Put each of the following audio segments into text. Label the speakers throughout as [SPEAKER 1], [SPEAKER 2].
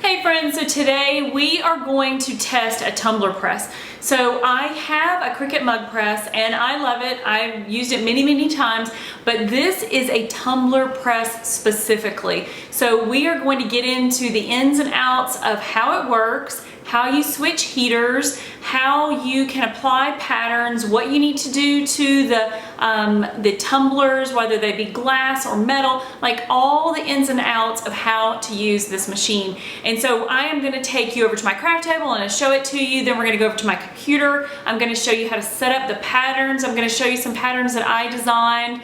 [SPEAKER 1] Hey friends, so today we are going to test a tumbler press. So I have a Cricut mug press and I love it. I've used it many times, but this is a tumbler press specifically. So we are going to get into the ins and outs of how it works, how you switch heaters, how you can apply patterns, what you need to do to the tumblers, whether they be glass or metal, like all the ins and outs of how to use this machine. And so I am gonna take you over to my craft table and show it to you. Then we're gonna go over to my computer. I'm gonna show you how to set up the patterns. I'm gonna show you some patterns that I designed.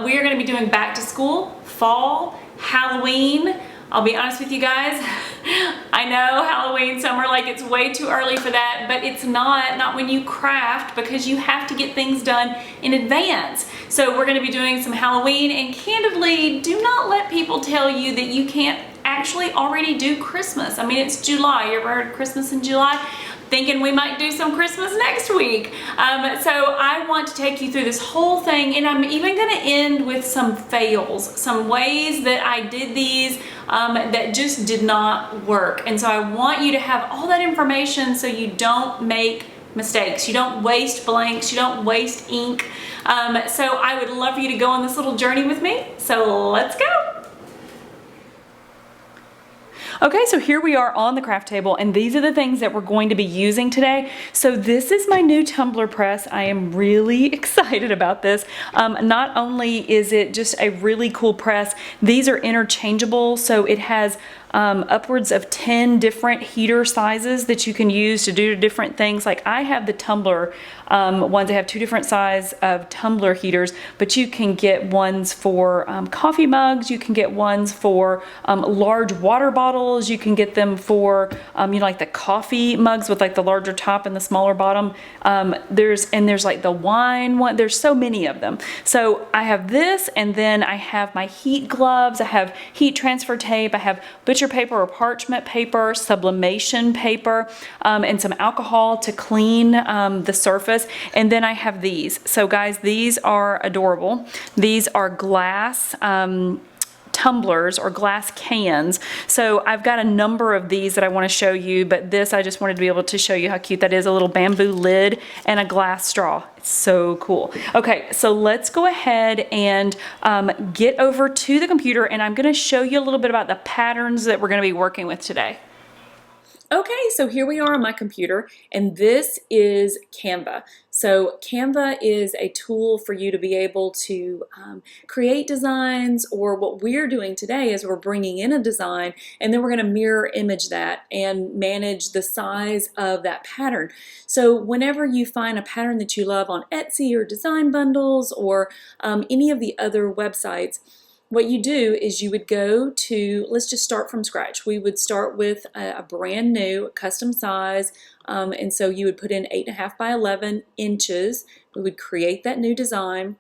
[SPEAKER 1] We are gonna be doing back to school, fall, Halloween. I'll be honest with you guys, I know Halloween, summer, like it's way too early for that, but it's not when you craft, because you have to get things done in advance. So we're gonna be doing some Halloween, and candidly, do not let people tell you that you can't actually already do Christmas. I mean, it's July, you ever heard of Christmas in July? Thinking we might do some Christmas next week. So I want to take you through this whole thing, and I'm even gonna end with some fails, some ways that I did these that just did not work. And so I want you to have all that information so you don't make mistakes, you don't waste blanks, you don't waste ink. So I would love for you to go on this little journey with me. So let's go. Okay, so here we are on the craft table, and these are the things that we're going to be using today. So this is my new tumbler press. I am really excited about this. Not only is it just a really cool press, these are interchangeable, so it has upwards of 10 different heater sizes that you can use to do different things. Like I have the tumbler ones. I have two different size of tumbler heaters, but you can get ones for coffee mugs, you can get ones for large water bottles, you can get them for you know, like the coffee mugs with like the larger top and the smaller bottom. There's like the wine one. There's so many of them. So I have this, and then I have my heat gloves, I have heat transfer tape, I have butcher paper or parchment paper, sublimation paper, and some alcohol to clean the surface. And then I have these. So guys, these are adorable. These are glass tumblers or glass cans. So I've got a number of these that I want to show you, but this I just wanted to be able to show you how cute that is. A little bamboo lid and a glass straw. It's so cool. Okay, so let's go ahead and get over to the computer, and I'm going to show you a little bit about the patterns that we're going to be working with today. Okay, so here we are on my computer, and this is Canva. So Canva is a tool for you to be able to create designs, or what we're doing today is we're bringing in a design, and then we're going to mirror image that and manage the size of that pattern. So whenever you find a pattern that you love on Etsy or Design Bundles or any of the other websites, what you do is you would go to, let's just start from scratch. We would start with a brand new custom size, and so you would put in 8.5 by 11 inches. We would create that new design,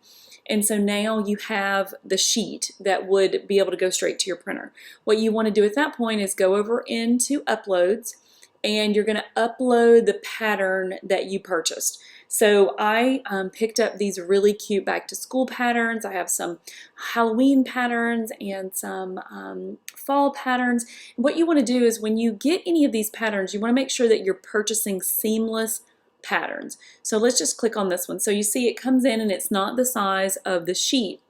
[SPEAKER 1] and so now you have the sheet that would be able to go straight to your printer. What you want to do at that point is go over into Uploads, and you're going to upload the pattern that you purchased. So I picked up these really cute back to school patterns. I have some Halloween patterns and some fall patterns. What you want to do is when you get any of these patterns, you want to make sure that you're purchasing seamless patterns. So let's just click on this one. So you see it comes in and it's not the size of the sheet.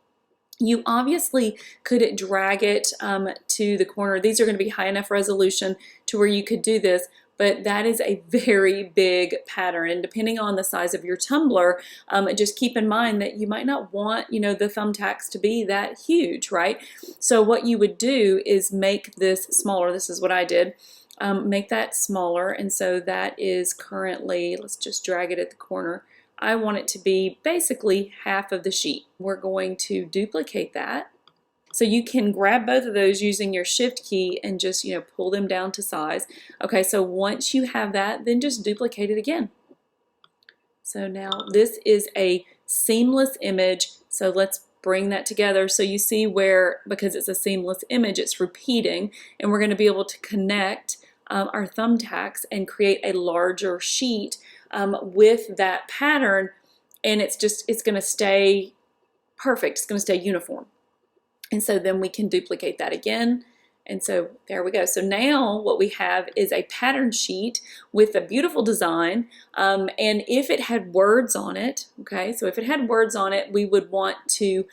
[SPEAKER 1] You obviously could drag it to the corner. These are going to be high enough resolution to where you could do this, but that is a very big pattern, and depending on the size of your tumbler, just keep in mind that you might not want, you know, the thumbtacks to be that huge, right? So what you would do is make this smaller. This is what I did. Make that smaller, and so that is currently, let's just drag it at the corner. I want it to be basically half of the sheet. We're going to duplicate that. So you can grab both of those using your shift key and just, you know, pull them down to size. Okay, so once you have that, then just duplicate it again. So now this is a seamless image. So let's bring that together. So you see where, because it's a seamless image, it's repeating, and we're going to be able to connect our thumbtacks and create a larger sheet with that pattern, and it's going to stay perfect. It's going to stay uniform. And so then we can duplicate that again And so there we go. So now what we have is a pattern sheet with a beautiful design. And if it had words on it, okay, so if it had words on it, we would want to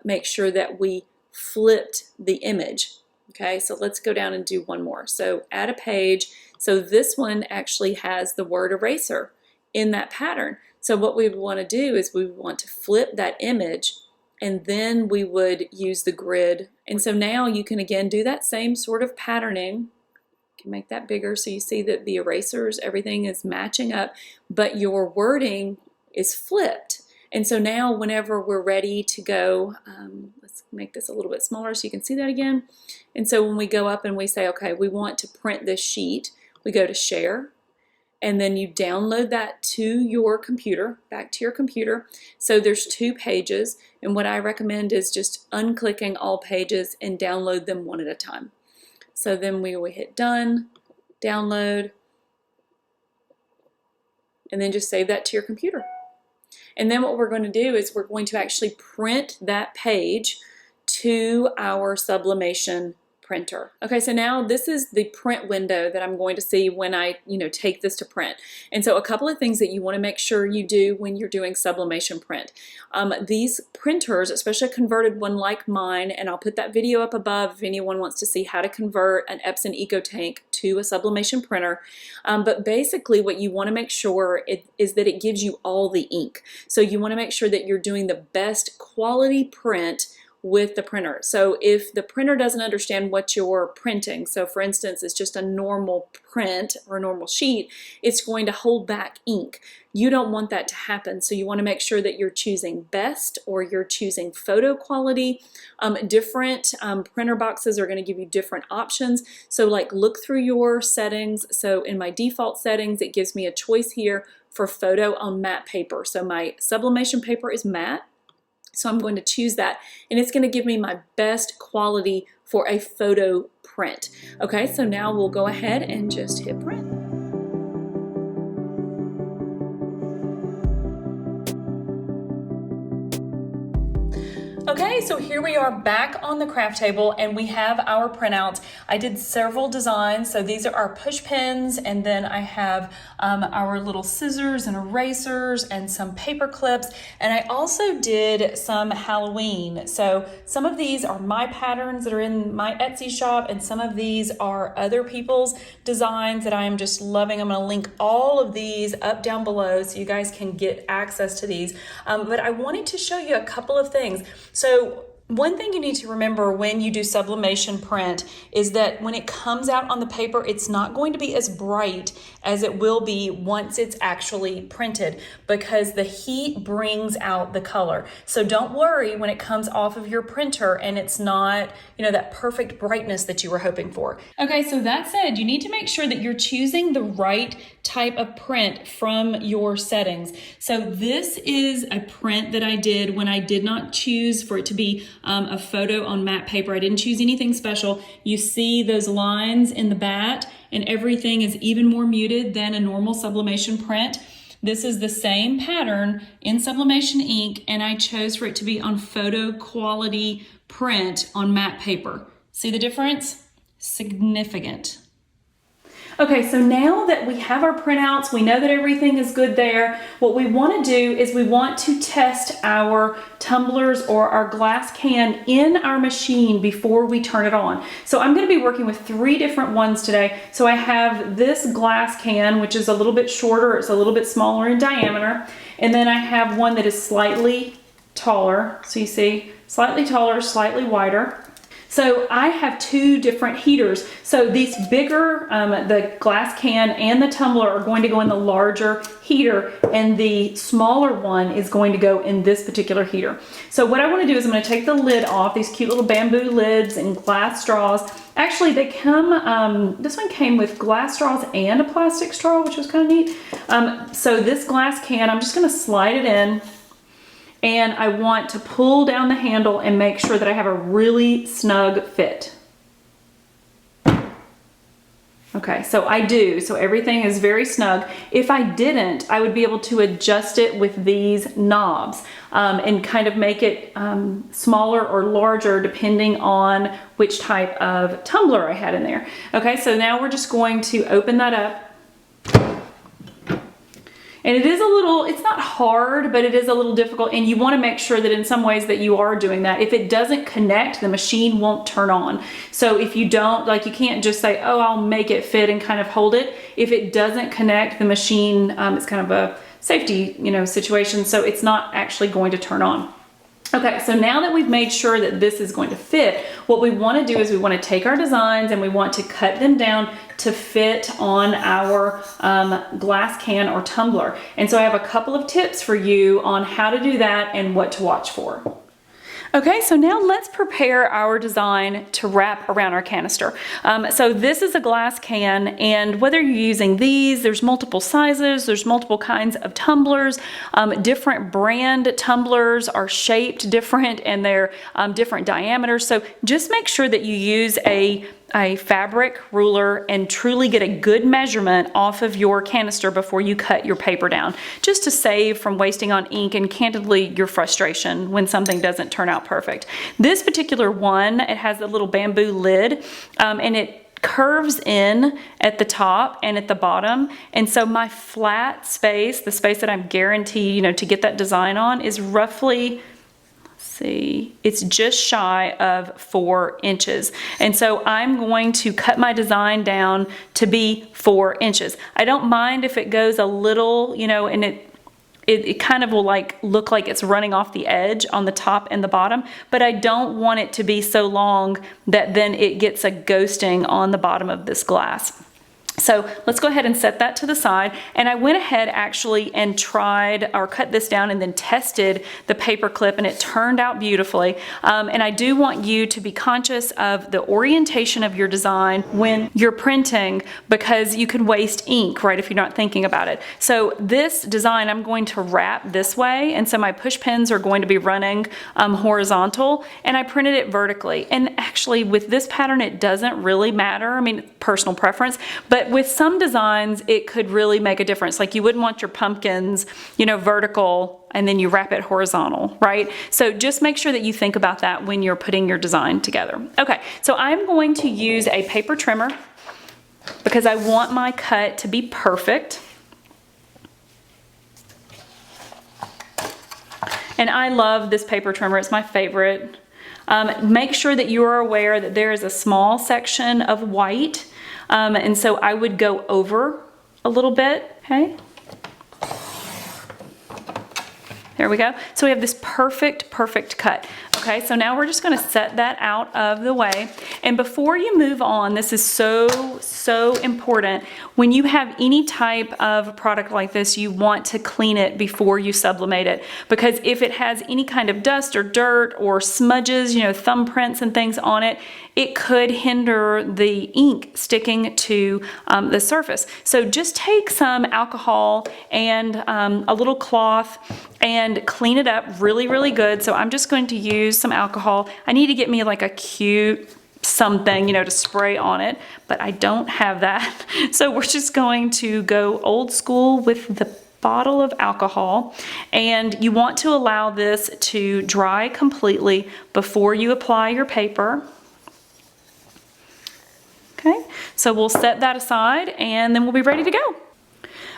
[SPEAKER 1] make sure that we flipped the image. Okay, so let's go down and do one more. So add a page. So this one actually has the word eraser in that pattern. So what we would want to do is we would want to flip that image, and then we would use the grid. And so now you can again do that same sort of patterning. You can make that bigger so you see that the erasers, everything is matching up, but your wording is flipped. And so now whenever we're ready to go, let's make this a little bit smaller so you can see that again. And so when we go up and we say, okay, we want to print this sheet, we go to share, and then you download that to your computer, back to your computer. So there's 2 pages, and what I recommend is just unclicking all pages and download them one at a time. So then we will hit done, download, and then just save that to your computer. And then what we're going to do is we're going to actually print that page to our Sublimation printer. Okay, so now this is the print window that I'm going to see when I, take this to print. And so a couple of things that you want to make sure you do when you're doing sublimation print. These printers, especially a converted one like mine, and I'll put that video up above if anyone wants to see how to convert an Epson EcoTank to a sublimation printer. But basically what you want to make sure is that it gives you all the ink. So you want to make sure that you're doing the best quality print with the printer. So if the printer doesn't understand what you're printing, so for instance it's just a normal print or a normal sheet, it's going to hold back ink. You don't want that to happen, so you want to make sure that you're choosing best or you're choosing photo quality. Different printer boxes are going to give you different options, so like look through your settings. So in my default settings it gives me a choice here for photo on matte paper. So my sublimation paper is matte, so I'm going to choose that, and it's going to give me my best quality for a photo print. Okay, so now we'll go ahead and just hit print. Okay, so here we are back on the craft table and we have our printouts. I did several designs. So these are our push pins, and then I have our little scissors and erasers and some paper clips. And I also did some Halloween. So some of these are my patterns that are in my Etsy shop, and some of these are other people's designs that I am just loving. I'm gonna link all of these up down below so you guys can get access to these. But I wanted to show you a couple of things. So one thing you need to remember when you do sublimation print is that when it comes out on the paper, it's not going to be as bright as it will be once it's actually printed, because the heat brings out the color. So don't worry when it comes off of your printer and it's not, that perfect brightness that you were hoping for. Okay, so that said, you need to make sure that you're choosing the right type of print from your settings. So this is a print that I did when I did not choose for it to be a photo on matte paper. I didn't choose anything special. You see those lines in the bat, and everything is even more muted than a normal sublimation print. This is the same pattern in sublimation ink, and I chose for it to be on photo quality print on matte paper. See the difference? Significant. Okay, so now that we have our printouts, we know that everything is good there. What we want to do is we want to test our tumblers or our glass can in our machine before we turn it on. So I'm going to be working with 3 different ones today. So I have this glass can, which is a little bit shorter, it's a little bit smaller in diameter. And then I have one that is slightly taller. So you see, slightly taller, slightly wider. So I have 2 different heaters. So these bigger, the glass can and the tumbler are going to go in the larger heater, and the smaller one is going to go in this particular heater. So what I want to do is I'm going to take the lid off, these cute little bamboo lids and glass straws. Actually, they come, this one came with glass straws and a plastic straw, which was kind of neat. So this glass can, I'm just going to slide it in. And I want to pull down the handle and make sure that I have a really snug fit. Okay, so I do. So everything is very snug. If I didn't, I would be able to adjust it with these knobs. and kind of make it smaller or larger depending on which type of tumbler I had in there. Okay, so now we're just going to open that up. And it is a little, it's not hard, but it is a little difficult, and you want to make sure that in some ways that you are doing that. If it doesn't connect, the machine won't turn on. So if you don't, like, you can't just say, oh, I'll make it fit and kind of hold it. If it doesn't connect, the machine, it's kind of a safety, situation, so it's not actually going to turn on. Okay, so now that we've made sure that this is going to fit, what we want to do is we want to take our designs and we want to cut them down to fit on our glass can or tumbler. And so I have a couple of tips for you on how to do that and what to watch for. Okay, so now let's prepare our design to wrap around our canister. So this is a glass can, and whether you're using these, there's multiple sizes, there's multiple kinds of tumblers. Different brand tumblers are shaped different, and they're different diameters. So just make sure that you use a fabric ruler and truly get a good measurement off of your canister before you cut your paper down, just to save from wasting on ink and candidly your frustration when something doesn't turn out perfect. This particular one, it has a little bamboo lid, and it curves in at the top and at the bottom, and so my flat space, the space that I'm guaranteed to get that design on, is roughly, it's just shy of 4 inches. And so I'm going to cut my design down to be 4 inches. I don't mind if it goes a little, and it kind of will look like it's running off the edge on the top and the bottom, but I don't want it to be so long that then it gets a ghosting on the bottom of this glass. So let's go ahead and set that to the side. And I went ahead actually and tried or cut this down and then tested the paper clip, and it turned out beautifully. And I do want you to be conscious of the orientation of your design when you're printing, because you can waste ink, right, if you're not thinking about it. So this design I'm going to wrap this way, and so my push pins are going to be running horizontal, and I printed it vertically. And actually with this pattern it doesn't really matter, I mean, personal preference, but with some designs it could really make a difference. Like you wouldn't want your pumpkins, vertical and then you wrap it horizontal, right? So just make sure that you think about that when you're putting your design together. Okay, so I'm going to use a paper trimmer because I want my cut to be perfect. And I love this paper trimmer, it's my favorite. Make sure that you are aware that there is a small section of white, and so I would go over a little bit, okay? There we go. So we have this perfect cut. Okay, so now we're just going to set that out of the way. And before you move on, this is so important. When you have any type of product like this, you want to clean it before you sublimate it, because if it has any kind of dust or dirt or smudges, thumbprints and things on it, it could hinder the ink sticking to the surface. So just take some alcohol and a little cloth and clean it up really good. So I'm just going to use some alcohol. I need to get me like a cute something, to spray on it, but I don't have that. So we're just going to go old school with the bottle of alcohol, and you want to allow this to dry completely before you apply your paper. Okay, so we'll set that aside and then we'll be ready to go.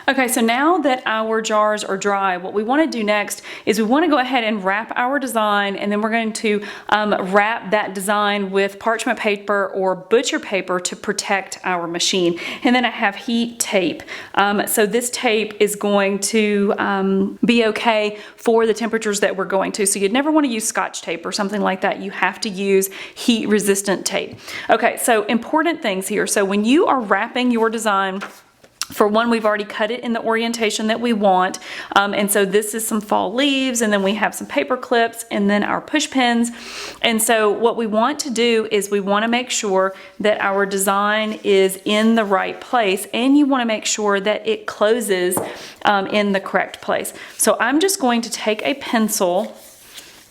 [SPEAKER 1] Okay, so now that our jars are dry, what we want to do next is we want to go ahead and wrap our design, and then we're going to wrap that design with parchment paper or butcher paper to protect our machine. And then I have heat tape. So this tape is going to be okay for the temperatures that we're going to. So you'd never want to use Scotch tape or something like that. You have to use heat resistant tape. Okay, so important things here. So when you are wrapping your design, for one, we've already cut it in the orientation that we want, and so this is some fall leaves, and then we have some paper clips, and then our push pins. And so what we want to do is we want to make sure that our design is in the right place, and you want to make sure that it closes in the correct place. So I'm just going to take a pencil.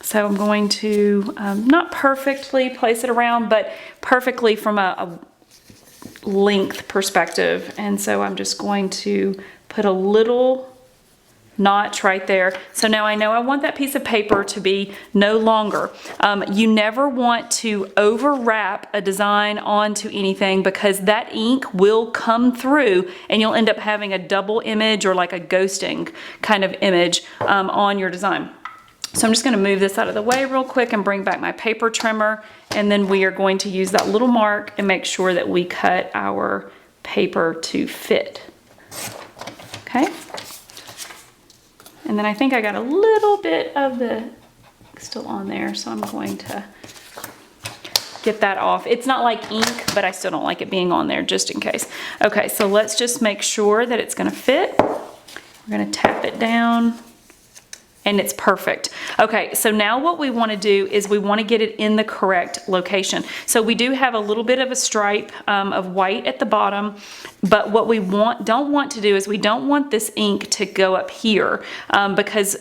[SPEAKER 1] So I'm going to not perfectly place it around, but perfectly from a length perspective, and so I'm just going to put a little notch right there. So now I know I want that piece of paper to be no longer. You never want to overwrap a design onto anything, because that ink will come through and you'll end up having a double image or like a ghosting kind of image on your design. So I'm just going to move this out of the way real quick and bring back my paper trimmer, and then we are going to use that little mark and make sure that we cut our paper to fit. Okay. And then I think I got a little bit of the still on there, so I'm going to get that off. It's not like ink, but I still don't like it being on there, just in case. Okay, so let's just make sure that it's going to fit. We're going to tap it down, and it's perfect. Okay, so now what we want to do is we want to get it in the correct location. So we do have a little bit of a stripe of white at the bottom, but what we don't want to do is we don't want this ink to go up here because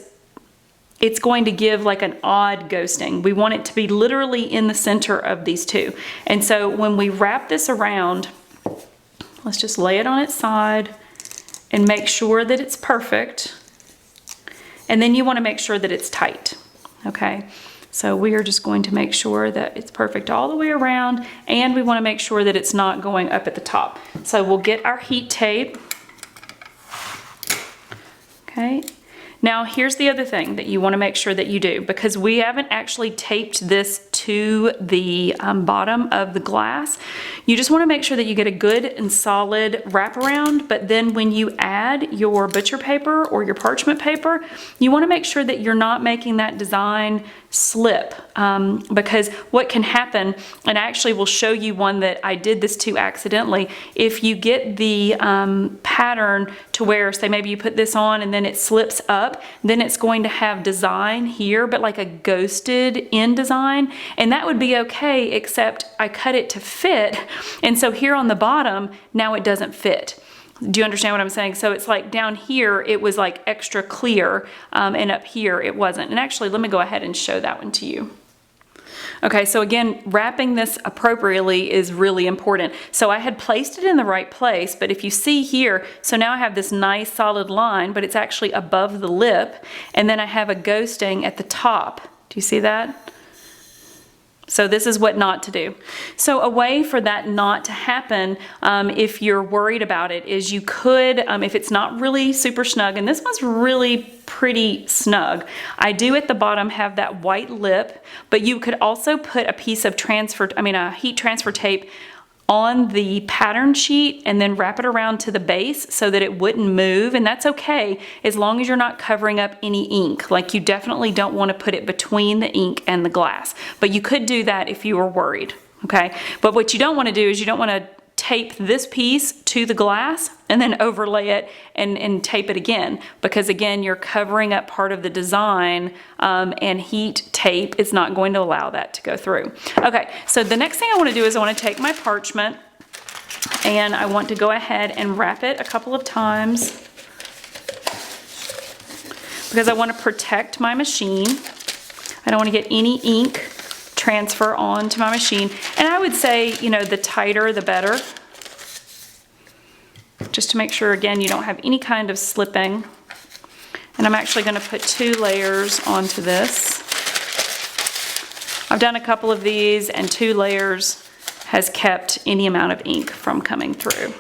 [SPEAKER 1] it's going to give like an odd ghosting. We want it to be literally in the center of these two. And so when we wrap this around, let's just lay it on its side and make sure that it's perfect. And then you want to make sure that it's tight, okay? So we are just going to make sure that it's perfect all the way around, and we want to make sure that it's not going up at the top. So we'll get our heat tape, okay? Now here's the other thing that you want to make sure that you do, because we haven't actually taped this to the bottom of the glass. You just want to make sure that you get a good and solid wraparound, but then when you add your butcher paper or your parchment paper, you want to make sure that you're not making that design slip, because what can happen, and I actually will show you one that I did this to accidentally, if you get the pattern to where, say maybe you put this on and then it slips up, then it's going to have design here, but like a ghosted in design, and that would be okay, except I cut it to fit, and so here on the bottom, now it doesn't fit. Do you understand what I'm saying? So it's like down here, it was like extra clear, and up here it wasn't. And actually, let me go ahead and show that one to you. Okay, so again, wrapping this appropriately is really important. So I had placed it in the right place, but if you see here, so now I have this nice solid line, but it's actually above the lip, and then I have a ghosting at the top. Do you see that? So this is what not to do. So a way for that not to happen, if you're worried about it, is you could, if it's not really super snug, and this one's really pretty snug, I do at the bottom have that white lip, but you could also put a piece of a heat transfer tape on the pattern sheet and then wrap it around to the base so that it wouldn't move, and that's okay as long as you're not covering up any ink. Like, you definitely don't want to put it between the ink and the glass, but you could do that if you were worried, okay? But what you don't want to do is you don't want to tape this piece to the glass and then overlay it and tape it again, because again, you're covering up part of the design, and heat tape is not going to allow that to go through. Okay, so the next thing I want to do is I want to take my parchment and I want to go ahead and wrap it a couple of times, because I want to protect my machine. I don't want to get any ink transfer onto my machine, and I would say, you know, the tighter the better, just to make sure, again, you don't have any kind of slipping. And I'm actually going to put 2 layers onto this. I've done a couple of these, and 2 layers has kept any amount of ink from coming through.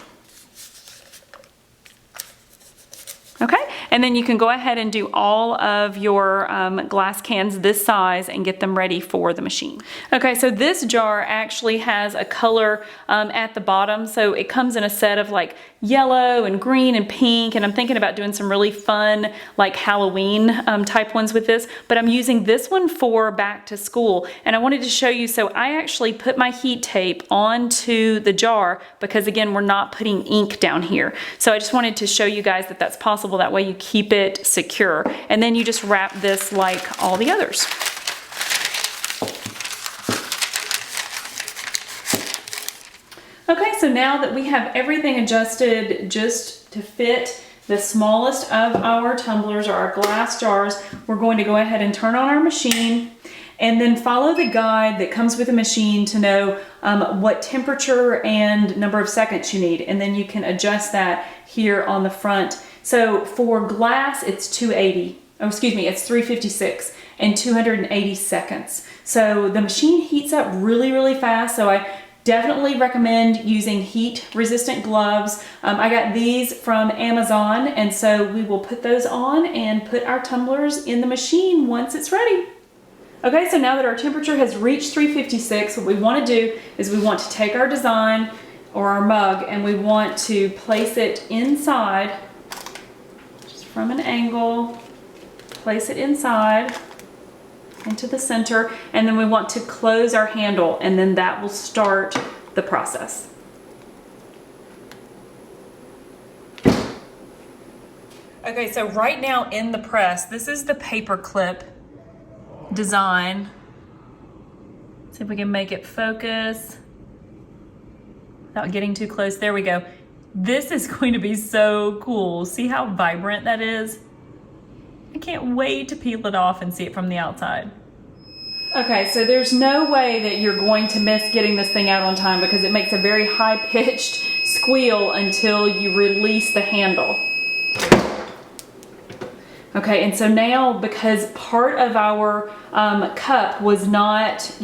[SPEAKER 1] Okay, and then you can go ahead and do all of your glass cans this size and get them ready for the machine. Okay, so this jar actually has a color at the bottom, so it comes in a set of like yellow and green and pink, and I'm thinking about doing some really fun like Halloween type ones with this, but I'm using this one for back to school, and I wanted to show you. So I actually put my heat tape onto the jar because, again, we're not putting ink down here, so I just wanted to show you guys that that's possible. That way you keep it secure, and then you just wrap this like all the others. Okay, so now that we have everything adjusted just to fit the smallest of our tumblers or our glass jars, we're going to go ahead and turn on our machine and then follow the guide that comes with the machine to know what temperature and number of seconds you need, and then you can adjust that here on the front. So for glass, it's 280. Oh, excuse me, it's 356 and 280 seconds. So the machine heats up really, really fast. So I definitely recommend using heat resistant gloves. I got these from Amazon, and so we will put those on and put our tumblers in the machine once it's ready. Okay, so now that our temperature has reached 356, what we want to do is we want to take our design or our mug and we want to place it inside, just from an angle, place it inside into the center, and then we want to close our handle, and then that will start the process. Okay, so right now in the press, this is the paper clip design. See if we can make it focus without getting too close. There we go. This is going to be so cool. See how vibrant that is? I can't wait to peel it off and see it from the outside. Okay, so there's no way that you're going to miss getting this thing out on time because it makes a very high-pitched squeal until you release the handle. Okay, and so now because part of our cup was not,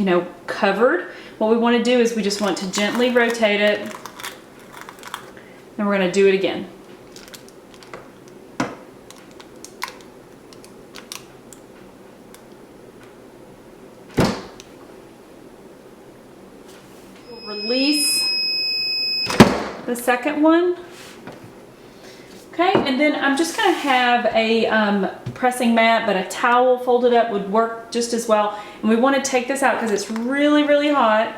[SPEAKER 1] covered, what we want to do is we just want to gently rotate it, and we're going to do it again. Release the second one. Okay, and then I'm just going to have a pressing mat, but a towel folded up would work just as well. And we want to take this out because it's really, really hot,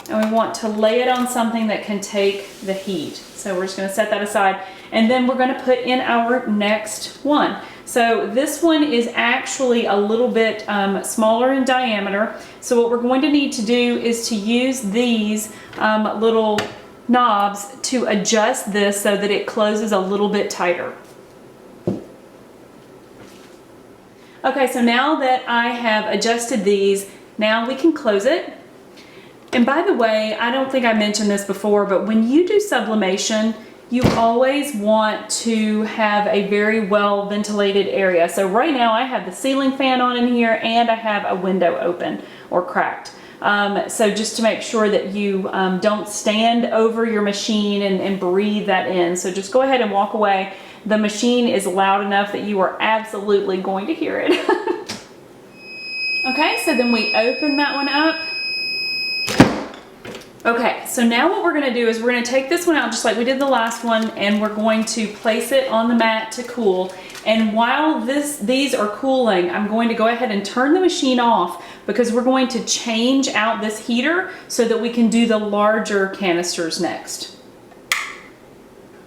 [SPEAKER 1] and we want to lay it on something that can take the heat. So we're just going to set that aside, and then we're going to put in our next one. So this one is actually a little bit smaller in diameter. So what we're going to need to do is to use these little knobs to adjust this so that it closes a little bit tighter. Okay, so now that I have adjusted these, now we can close it. And by the way, I don't think I mentioned this before, but when you do sublimation, you always want to have a very well ventilated area. So right now I have the ceiling fan on in here and I have a window open or cracked. So just to make sure that you don't stand over your machine and breathe that in. So just go ahead and walk away. The machine is loud enough that you are absolutely going to hear it. Okay, so then we open that one up. Okay, so now what we're going to do is we're going to take this one out just like we did the last one, and we're going to place it on the mat to cool. And while these are cooling, I'm going to go ahead and turn the machine off because we're going to change out this heater so that we can do the larger canisters next.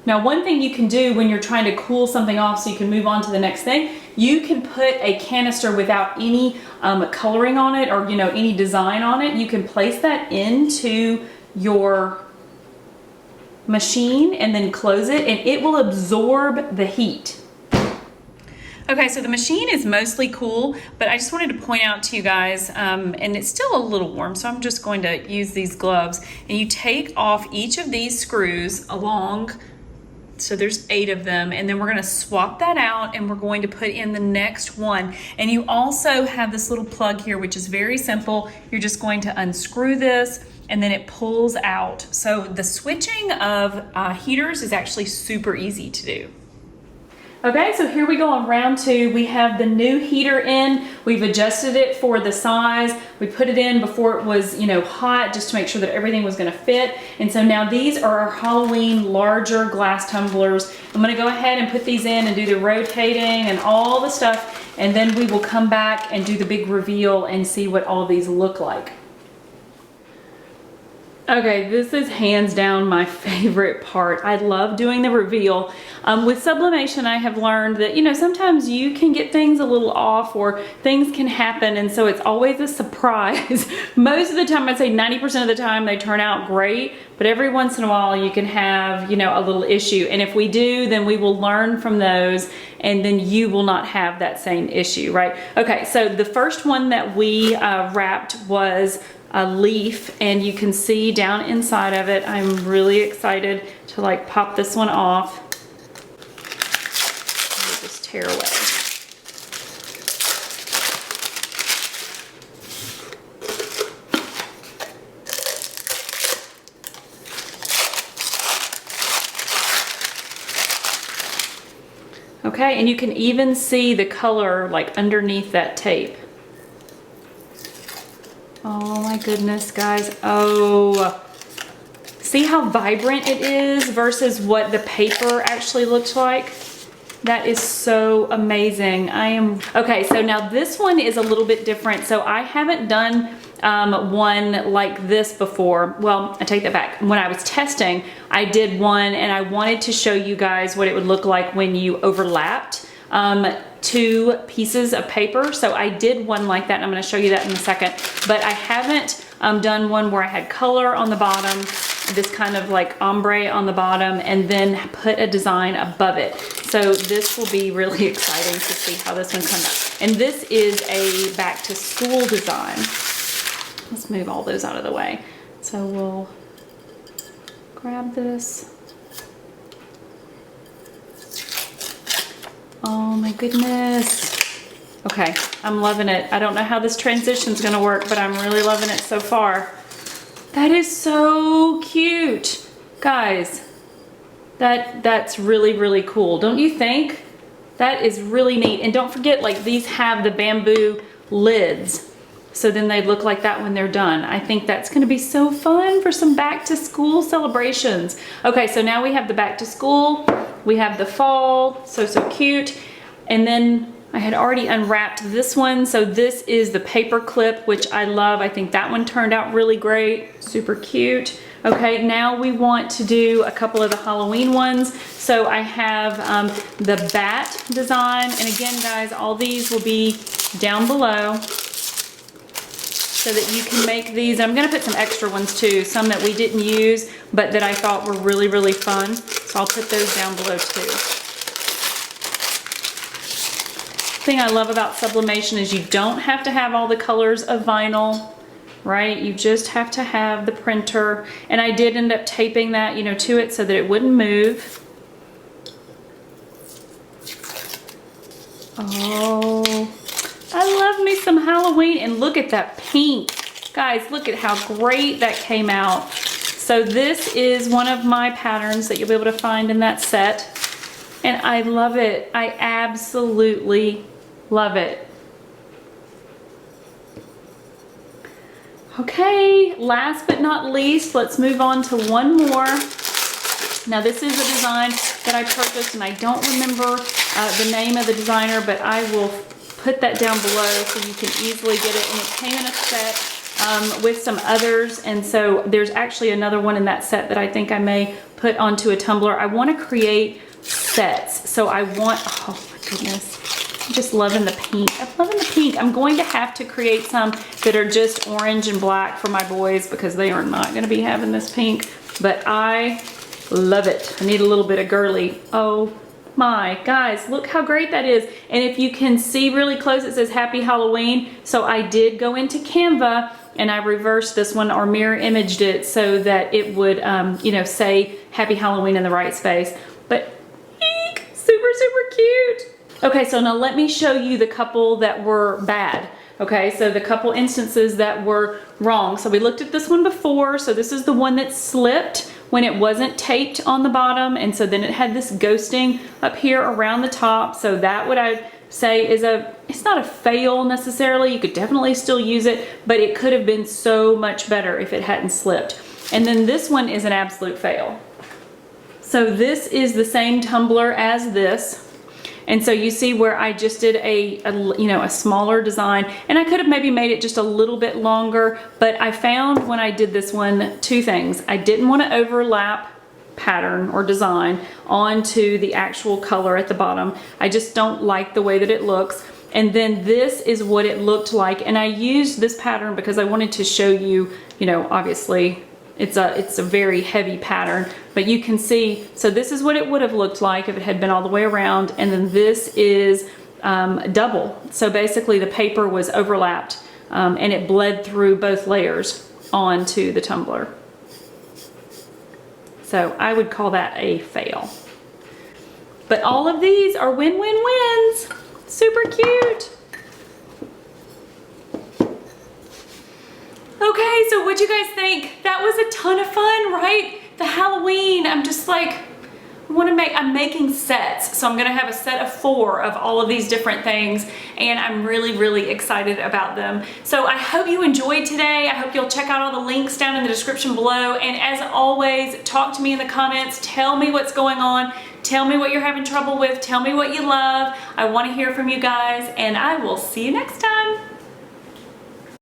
[SPEAKER 1] Now, one thing you can do when you're trying to cool something off so you can move on to the next thing, you can put a canister without any coloring on it or any design on it. You can place that into your machine and then close it, and it will absorb the heat. Okay, so the machine is mostly cool, but I just wanted to point out to you guys, and it's still a little warm, so I'm just going to use these gloves, and you take off each of these screws along. So there's 8 of them, and then we're going to swap that out and we're going to put in the next one. And you also have this little plug here, which is very simple. You're just going to unscrew this and then it pulls out. So the switching of heaters is actually super easy to do. Okay, so here we go on round 2. We have the new heater in. We've adjusted it for the size. We put it in before it was, hot, just to make sure that everything was going to fit. And so now these are our Halloween larger glass tumblers. I'm going to go ahead and put these in and do the rotating and all the stuff, and then we will come back and do the big reveal and see what all of these look like. Okay, this is hands down my favorite part. I love doing the reveal. With sublimation, I have learned that, sometimes you can get things a little off or things can happen, and so it's always a surprise. Most of the time, I'd say 90% of the time, they turn out great, but every once in a while you can have, a little issue. And if we do, then we will learn from those, and then you will not have that same issue, right? Okay, so the first one that we wrapped was a leaf, and you can see down inside of it. I'm really excited to pop this one off. tear away. Okay, and you can even see the color like underneath that tape. Oh my goodness, guys. Oh, see how vibrant it is versus what the paper actually looks like? That is so amazing. Okay, so now this one is a little bit different. So I haven't done one like this before. Well, I take that back. When I was testing, I did one and I wanted to show you guys what it would look like when you overlapped two pieces of paper. So I did one like that, and I'm going to show you that in a second. But I haven't done one where I had color on the bottom, this kind of like ombre on the bottom, and then put a design above it. So this will be really exciting to see how this one comes out. And this is a back to school design. Let's move all those out of the way. So we'll grab this. Oh my goodness. Okay, I'm loving it. I don't know how this transition is gonna work, but I'm really loving it so far. That is so cute. Guys, that's really, really cool. Don't you think? That is really neat. And don't forget, like, these have the bamboo lids. So then they look like that when they're done. I think that's gonna be so fun for some back to school celebrations. Okay, so now we have the back to school, we have the fall, so cute. And then I had already unwrapped this one. So this is the paper clip, which I love. I think that one turned out really great, super cute. Okay, now we want to do a couple of the Halloween ones. So I have the bat design. And again, guys, all these will be down below, so that you can make these. I'm gonna put some extra ones too, some that we didn't use, but that I thought were really, really fun. So I'll put those down below too. The thing I love about sublimation is you don't have to have all the colors of vinyl, right? You just have to have the printer. And I did end up taping that, you know, to it so that it wouldn't move. Oh, I love me some Halloween, and look at that pink. Guys, look at how great that came out. So this is one of my patterns that you'll be able to find in that set. And I love it. I absolutely love it. Okay, last but not least, let's move on to one more. Now this is a design that I purchased, and I don't remember the name of the designer, but I will put that down below so you can easily get it. And it came in a set with some others, and so there's actually another one in that set that I think I may put onto a tumbler. I want to create sets, so I want, oh my goodness, I'm just loving the pink. I'm loving the pink. I'm going to have to create some that are just orange and black for my boys, because they are not going to be having this pink, but I love it. I need a little bit of girly. Oh my, guys, look how great that is. And if you can see really close, it says Happy Halloween. So I did go into Canva and I reversed this one, or mirror imaged it, so that it would, you know, say Happy Halloween in the right space. But eek, super, super cute. Okay, so now let me show you the couple that were bad. Okay, so the couple instances that were wrong. So we looked at this one before. So this is the one that slipped when it wasn't taped on the bottom, and so then it had this ghosting up here around the top. So that, what I say, is it's not a fail necessarily. You could definitely still use it, but it could have been so much better if it hadn't slipped. And then this one is an absolute fail. So this is the same tumbler as this. And so you see where I just did a smaller design, and I could have maybe made it just a little bit longer, but I found when I did this one, two things. I didn't want to overlap pattern or design onto the actual color at the bottom. I just don't like the way that it looks. And then this is what it looked like. And I used this pattern because I wanted to show you, you know, obviously it's a very heavy pattern, but you can see, so this is what it would have looked like if it had been all the way around. And then this is double. So basically the paper was overlapped and it bled through both layers onto the tumbler. So I would call that a fail. But all of these are win-win-wins. Super cute. Okay, so what'd you guys think? That was a ton of fun, right? The Halloween, I'm just like, I'm making sets. So I'm gonna have a set of 4 of all of these different things, and I'm really, really excited about them. So I hope you enjoyed today. I hope you'll check out all the links down in the description below. And as always, talk to me in the comments. Tell me what's going on. Tell me what you're having trouble with. Tell me what you love. I wanna hear from you guys, and I will see you next time.